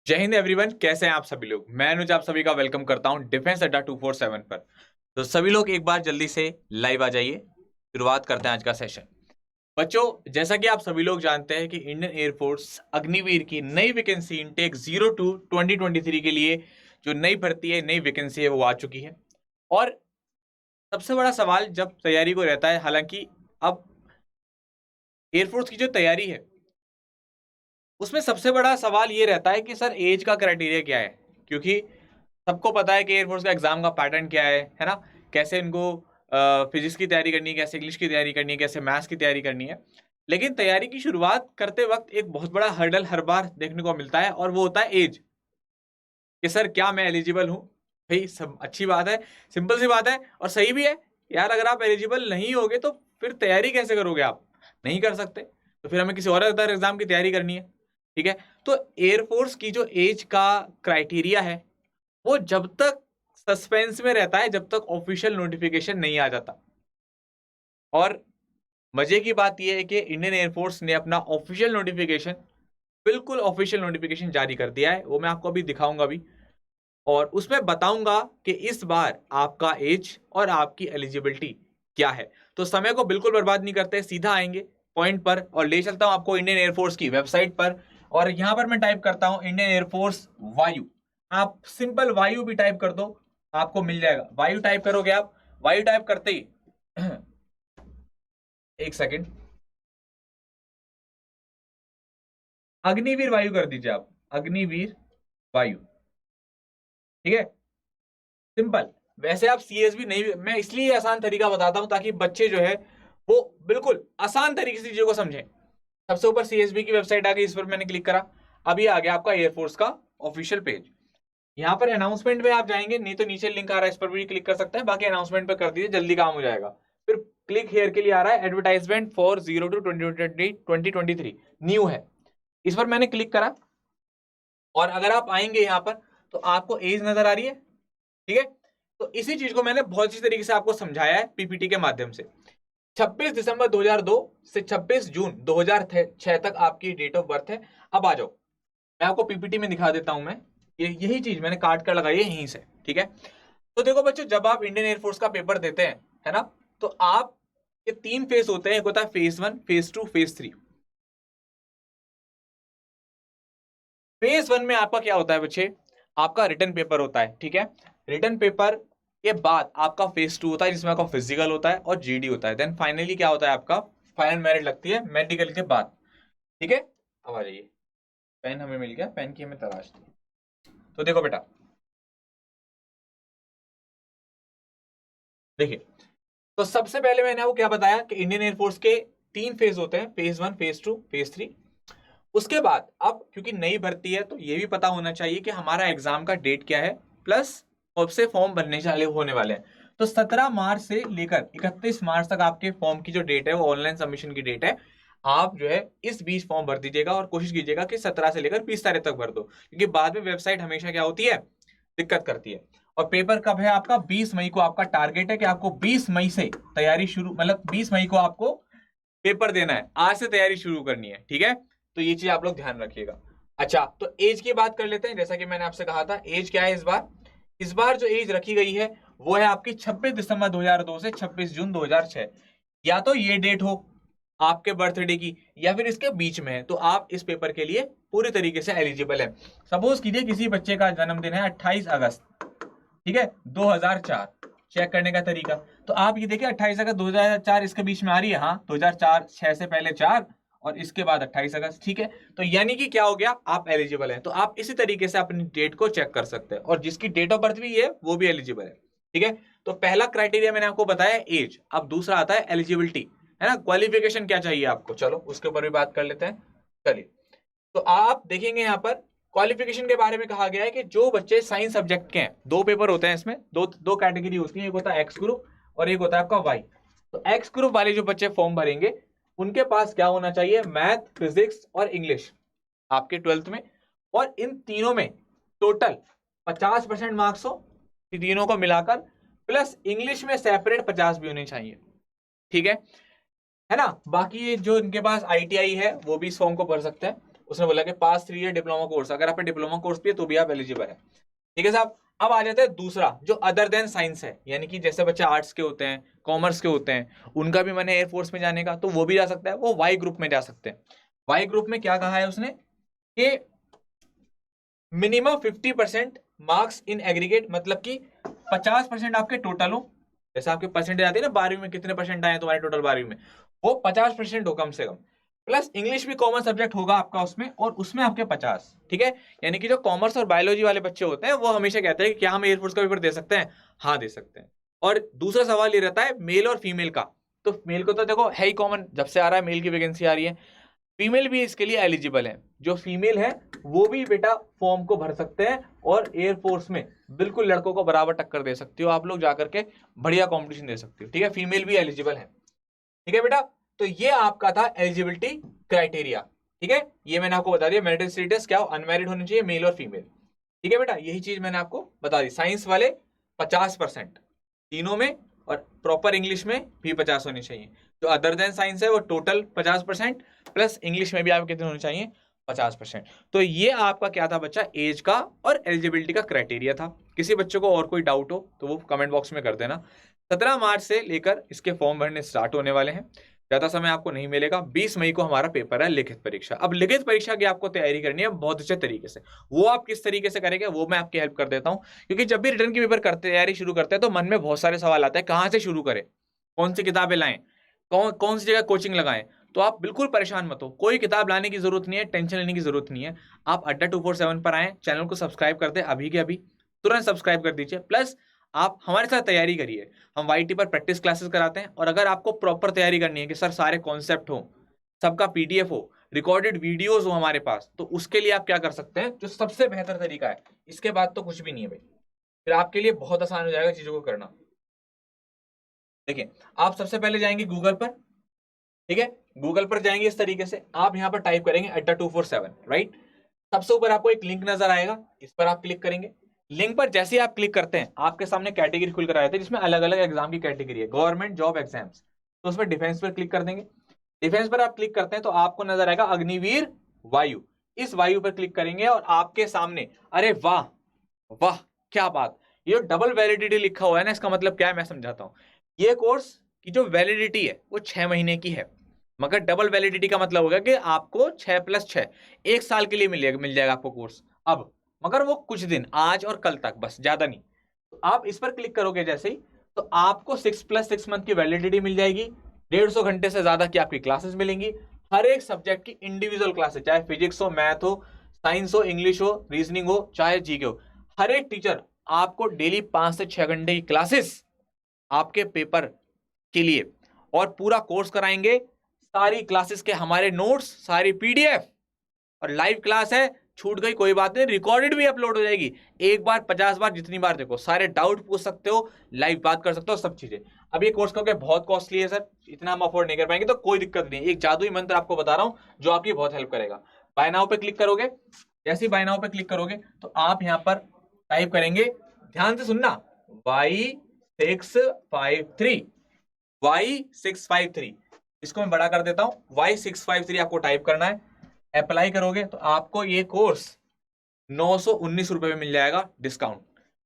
जय हिंद एवरीवन, कैसे हैं आप सभी लोग। मैं अनुज आप सभी का वेलकम करता हूं डिफेंस अड्डा 247 पर। तो सभी लोग एक बार जल्दी से लाइव आ जाइए। शुरुआत करते हैं आज का सेशन। बच्चों, जैसा कि आप सभी लोग जानते हैं कि इंडियन एयरफोर्स अग्निवीर की नई वैकेंसी इनटेक 02/2023 के लिए जो नई भर्ती है, नई वैकेंसी है, वो आ चुकी है। और सबसे बड़ा सवाल जब तैयारी को रहता है, हालांकि अब एयरफोर्स की जो तैयारी है उसमें सबसे बड़ा सवाल ये रहता है कि सर एज का क्राइटेरिया क्या है। क्योंकि सबको पता है कि एयरफोर्स का एग्जाम का पैटर्न क्या है ना। कैसे इनको फिजिक्स की तैयारी करनी है, कैसे इंग्लिश की तैयारी करनी है, कैसे मैथ्स की तैयारी करनी है। लेकिन तैयारी की शुरुआत करते वक्त एक बहुत बड़ा हर्डल हर बार देखने को मिलता है, और वो होता है एज। कि सर क्या मैं एलिजिबल हूँ। भाई सब अच्छी बात है, सिंपल सी बात है और सही भी है। यार अगर आप एलिजिबल नहीं होगे तो फिर तैयारी कैसे करोगे आप। नहीं कर सकते तो फिर हमें किसी और अदर एग्जाम की तैयारी करनी है। ठीक है। तो एयरफोर्स की जो एज का क्राइटेरिया है वो जब तक सस्पेंस में रहता है, जब तक ऑफिशियल नोटिफिकेशन नहीं आ जाता। और मजे की बात यह है कि इंडियन एयरफोर्स ने अपना ऑफिशियल नोटिफिकेशन, बिल्कुल ऑफिशियल नोटिफिकेशन जारी कर दिया है। वो मैं आपको अभी दिखाऊंगा भी, और उसमें बताऊंगा कि इस बार आपका एज और आपकी एलिजिबिलिटी क्या है। तो समय को बिल्कुल बर्बाद नहीं करते, सीधा आएंगे पॉइंट पर और ले चलता हूं आपको इंडियन एयरफोर्स की वेबसाइट पर। और यहां पर मैं टाइप करता हूं इंडियन एयरफोर्स वायु। आप सिंपल वायु भी टाइप कर दो, आपको मिल जाएगा। वायु टाइप करोगे आप, वायु टाइप करते ही एक सेकेंड, अग्निवीर वायु कर दीजिए आप, अग्निवीर वायु। ठीक है, सिंपल। वैसे आप सीएसबी नहीं, मैं इसलिए आसान तरीका बताता हूं ताकि बच्चे जो है वो बिल्कुल आसान तरीके से चीजों को समझें। सबसे ऊपर सीएसबी की वेबसाइट आ गई, इस पर मैंने क्लिक करा। अभी आ गया आपका एयरफोर्स का ऑफिशियल पेज। यहाँ पर अनाउंसमेंट में आप जाएंगे, नहीं तो नीचे लिंक आ रहा है, इस पर भी क्लिक कर सकते हैं। बाकी अनाउंसमेंट पे कर दीजिए, जल्दी काम हो जाएगा। फिर क्लिक हेयर के लिए आ रहा है, एडवर्टाइजमेंट फॉर 02/2023 न्यू है। इस पर मैंने क्लिक करा, और अगर आप आएंगे यहाँ पर तो आपको एज नजर आ रही है। ठीक है। तो इसी चीज को मैंने बहुत अच्छी तरीके से आपको समझाया है पीपीटी के माध्यम से। 26 दिसंबर 2002 से 26 जून 2006 तक आपकी डेट ऑफ बर्थ है। अब आ जाओ, मैं आपको पीपीटी में दिखा देता हूं। मैं यही चीज मैंने काट कर लगाई है यहीं से। ठीक है। तो देखो बच्चों, जब आप इंडियन एयरफोर्स का पेपर देते हैं, है ना, तो आप ये 3 फेज होते हैं। एक होता है फेज 1, फेज 2, फेज 3। फेज 1 में आपका क्या होता है बच्चे, आपका रिटन पेपर होता है। ठीक है। रिटन पेपर के बाद आपका फेज 2 होता है, जिसमें आपका फिजिकल होता है और जीडी होता है। देन फाइनली क्या होता है, आपका फाइनल मेरिट लगती है मेडिकल के बाद। ठीक है। अब आ जाइए, पेन हमें मिल गया, पेन की हमें तलाश थी। तो देखो बेटा, देखिए, तो सबसे पहले मैंने आपको क्या बताया कि इंडियन एयरफोर्स के 3 फेज होते हैं, फेज 1, फेज 2, फेज 3। उसके बाद अब क्योंकि नई भर्ती है तो ये भी पता होना चाहिए कि हमारा एग्जाम का डेट क्या है, प्लस कब से फॉर्म भरने वाले होने वाले हैं। तो 17 मार्च से लेकर 31 मार्च तक आपके फॉर्म की जो डेट है वो ऑनलाइन सबमिशन की डेट है। आप जो है इस बीच फॉर्म भर दीजिएगा, और कोशिश कीजिएगा कि 17 से लेकर 20 तारीख तक भर दो, क्योंकि बाद में वेबसाइट हमेशा क्या होती है, दिक्कत करती है। और पेपर कब है आपका, 20 मई को आपका टारगेट है कि आपको 20 मई से तैयारी शुरू, मतलब 20 मई को आपको पेपर देना है। आज से तैयारी शुरू करनी है। ठीक है। तो ये चीज आप लोग ध्यान रखिएगा। अच्छा, तो एज की बात कर लेते हैं। जैसा कि मैंने आपसे कहा था, एज क्या है इस बार। इस बार जो एज रखी गई है वो है आपकी 26 दिसंबर 2002 से 26 जून 2006। या तो ये डेट हो आपके बर्थडे की, या फिर इसके बीच में है, तो आप इस पेपर के लिए पूरी तरीके से एलिजिबल है। सपोज कीजिए किसी बच्चे का जन्मदिन है 28 अगस्त, ठीक है, 2004। चेक करने का तरीका, तो आप ये देखिए 28 अगस्त 2004 इसके बीच में आ रही है। हाँ, 2004, 6 से पहले 4 और इसके बाद 28 अगस्त। ठीक है। तो यानी कि क्या हो गया, आप एलिजिबल हैं। तो आप इसी तरीके से अपनी डेट को चेक कर सकते हैं, और जिसकी डेट ऑफ बर्थ भी है वो भी एलिजिबल है। ठीक है। तो पहला क्राइटेरिया मैंने आपको बताया एज। अब दूसरा आता है एलिजिबिलिटी, है ना। क्वालिफिकेशन क्या चाहिए आपको, चलो उसके ऊपर भी बात कर लेते हैं। चलिए, तो आप देखेंगे यहाँ पर क्वालिफिकेशन के बारे में कहा गया है कि जो बच्चे साइंस सब्जेक्ट के हैं, 2 पेपर होते हैं इसमें, दो दो कैटेगरी होती है, एक होता है एक्स ग्रुप और एक होता है आपका वाई। तो एक्स ग्रुप वाले जो बच्चे फॉर्म भरेंगे उनके पास क्या होना चाहिए, मैथ, फिजिक्स और इंग्लिश आपके 12th में। और इन तीनों में टोटल 50% मार्क्स हो, तीनों को मिलाकर, प्लस इंग्लिश में सेपरेट 50 भी होने चाहिए। ठीक है ना। बाकी ये जो इनके पास आईटीआई है वो भी इस फॉर्म को भर सकते हैं। उसने बोला कि पास 3 ईयर डिप्लोमा कोर्स, अगर आपने डिप्लोमा कोर्स भी है तो भी आप एलिजिबल है। ठीक है साहब। अब आ जाता है दूसरा जो अदर देन साइंस है, यानी कि जैसे बच्चे आर्ट्स के होते हैं, कॉमर्स के होते हैं, उनका भी मन है एयरफोर्स में जाने का, तो वो भी जा सकता है, वो वाई ग्रुप में जा सकते हैं। वाई ग्रुप में क्या कहा है उसने कि मिनिमम 50% मार्क्स इन एग्रीगेट, मतलब कि 50% आपके टोटल हो, जैसे आपके परसेंटेज आती है ना 12वीं में कितने परसेंट आए तुम्हारे टोटल 12वीं में, वो 50% हो कम से कम, प्लस इंग्लिश भी कॉमन सब्जेक्ट होगा आपका उसमें, और उसमें आपके 50। ठीक है, यानी कि जो कॉमर्स और बायोलॉजी वाले बच्चे होते हैं वो हमेशा कहते हैं कि क्या हम एयरफोर्स का पेपर दे सकते हैं, हाँ दे सकते हैं। और दूसरा सवाल ये रहता है मेल और फीमेल का, तो मेल को तो देखो है ही कॉमन, जब से आ रहा है मेल की वैकेंसी आ रही है, फीमेल भी इसके लिए एलिजिबल है। जो फीमेल है वो भी बेटा फॉर्म को भर सकते हैं और एयरफोर्स में बिल्कुल लड़कों को बराबर टक्कर दे सकती हो आप लोग, जाकर के बढ़िया कंपटीशन दे सकती हो। ठीक है, फीमेल भी एलिजिबल है। ठीक है बेटा, तो ये आपका था एलिजिबिलिटी क्राइटेरिया। ठीक है, ये मैंने आपको बता दिया, मैरिटल स्टेटस क्या हो, अनमैरिड होनी चाहिए, मेल और फीमेल। ठीक है बेटा, यही चीज मैंने आपको बता दी। साइंस वाले 50% तीनों में, और प्रॉपर इंग्लिश में भी 50 होनी चाहिए। जो अदर देन साइंस है वो टोटल 50%, प्लस इंग्लिश में भी आपको कितने होने चाहिए, 50%। तो ये आपका क्या था बच्चा, एज का और एलिजिबिलिटी का क्राइटेरिया था। किसी बच्चे को और कोई डाउट हो तो वो कमेंट बॉक्स में कर देना। 17 मार्च से लेकर इसके फॉर्म भरने स्टार्ट होने वाले हैं, ज्यादा समय आपको नहीं मिलेगा। 20 मई को हमारा पेपर है लिखित परीक्षा। अब लिखित परीक्षा की आपको तैयारी करनी है बहुत अच्छे तरीके से, वो आप किस तरीके से करेंगे वो मैं आपकी हेल्प कर देता हूं, क्योंकि जब भी रिटर्न की पेपर करते तैयारी शुरू करते हैं तो मन में बहुत सारे सवाल आते हैं, कहां से शुरू करें, कौन सी किताबें लाएं, कौन सी जगह कोचिंग लगाएं। तो आप बिल्कुल परेशान मत हो, कोई किताब लाने की जरूरत नहीं है, टेंशन लेने की जरूरत नहीं है। आप अड्डा 247 पर आए, चैनल को सब्सक्राइब कर दे अभी के अभी, तुरंत सब्सक्राइब कर दीजिए। प्लस आप हमारे साथ तैयारी करिए, हम वाईटी पर प्रैक्टिस क्लासेस कराते हैं। और अगर आपको प्रॉपर तैयारी करनी है कि सर सारे कॉन्सेप्ट हो, सबका पीडीएफ हो, रिकॉर्डेड वीडियोस हो हमारे पास, तो उसके लिए आप क्या कर सकते हैं, जो सबसे बेहतर तरीका है, इसके बाद तो कुछ भी नहीं है भाई, फिर आपके लिए बहुत आसान हो जाएगा चीजों को करना। देखिए, आप सबसे पहले जाएंगे गूगल पर। ठीक है, गूगल पर जाएंगे इस तरीके से, आप यहां पर टाइप करेंगे अड्डा 247, राइट। सबसे ऊपर आपको एक लिंक नजर आएगा, इस पर आप क्लिक करेंगे। लिंक पर जैसे ही आप क्लिक करते हैं आपके सामने कैटेगरी खुल कर आए थे, जिसमें अलग अलग एग्जाम की कैटेगरी है, गवर्नमेंट जॉब एग्जाम्स, तो उसमें डिफेंस पर क्लिक कर देंगे। डिफेंस पर आप क्लिक करते हैं तो आपको नजर आएगा अग्निवीर वायु, इस वायु पर क्लिक करेंगे और आपके सामने, अरे वाह वाह क्या बात, ये डबल वैलिडिटी लिखा हुआ है ना, इसका मतलब क्या है मैं समझाता हूं। ये कोर्स की जो वैलिडिटी है वो 6 महीने की है, मगर डबल वैलिडिटी का मतलब होगा कि आपको 6+6 1 साल के लिए मिल जाएगा आपको कोर्स। अब मगर वो कुछ दिन, आज और कल तक, बस ज्यादा नहीं। तो आप इस पर क्लिक करोगे जैसे ही, तो आपको 6+6 मंथ की वैलिडिटी मिल जाएगी, 150 घंटे से ज्यादा की आपकी क्लासेस मिलेंगी, हर एक सब्जेक्ट की इंडिविजुअल क्लासेस, चाहे फिजिक्स हो, मैथ हो, साइंस हो, इंग्लिश हो, रीजनिंग हो, चाहे जीके हो, हर एक टीचर आपको डेली 5 से 6 घंटे की क्लासेस आपके पेपर के लिए और पूरा कोर्स कराएंगे। सारी क्लासेस के हमारे नोट्स, सारी पीडीएफ और लाइव क्लास है, छूट गई कोई बात नहीं, रिकॉर्डेड भी अपलोड हो जाएगी, एक बार 50 बार जितनी बार देखो, सारे डाउट पूछ सकते हो, लाइव बात कर सकते हो, सब चीजें। अब ये कोर्स क्योंकि बहुत कॉस्टली है सर, इतना हम अफोर्ड नहीं कर पाएंगे, तो कोई दिक्कत नहीं, एक जादुई मंत्र आपको बता रहा हूं जो आपकी बहुत हेल्प करेगा। बाय नाउ पे क्लिक करोगे, जैसे ही बाय नाउ पे क्लिक करोगे तो आप यहां पर टाइप करेंगे, ध्यान से सुनना, Y653, Y653, इसको मैं बड़ा कर देता हूं, Y653 आपको टाइप करना है। अप्लाई करोगे तो आपको ये कोर्स 919 रुपए में मिल जाएगा डिस्काउंट।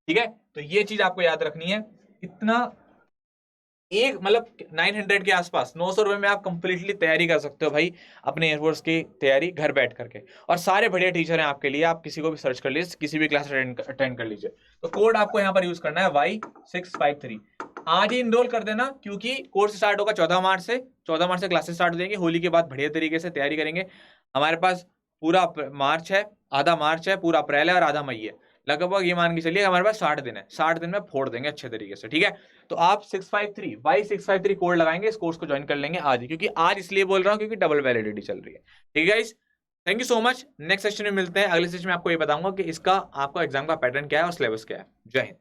ठीक है, तो ये चीज आपको याद रखनी है, इतना एक मतलब 900 के आसपास, 900 रुपए में आप कंप्लीटली तैयारी कर सकते हो भाई, अपने एयरफोर्स की तैयारी घर बैठ करके। और सारे बढ़िया टीचर हैं आपके लिए, आप किसी को भी सर्च कर लीजिए, किसी भी क्लास अटेंड कर लीजिए। तो कोड आपको यहाँ पर यूज करना है Y653, आज ही इनरोल कर देना, क्योंकि कोर्स स्टार्ट होगा 14 मार्च से। 14 मार्च से क्लासेस स्टार्ट हो जाएंगी, होली के बाद बढ़िया तरीके से तैयारी करेंगे। हमारे पास पूरा मार्च है, आधा मार्च है, पूरा अप्रैल है और आधा मई है, लगभग ये मान के चलिए हमारे पास 60 दिन है, 60 दिन में फोड़ देंगे अच्छे तरीके से। ठीक है, तो आप 653 Y653 कोड लगाएंगे, इस कोर्स को ज्वाइन कर लेंगे आज ही, क्योंकि आज इसलिए बोल रहा हूँ क्योंकि डबल वैलिडिटी चल रही है। ठीक है guys, thank you so much. Next session में मिलते हैं, अगले सेशन में आपको ये बताऊंगा कि इसका आपका एग्जाम का पैटर्न क्या है और सिलेबस क्या है। जय हिंद।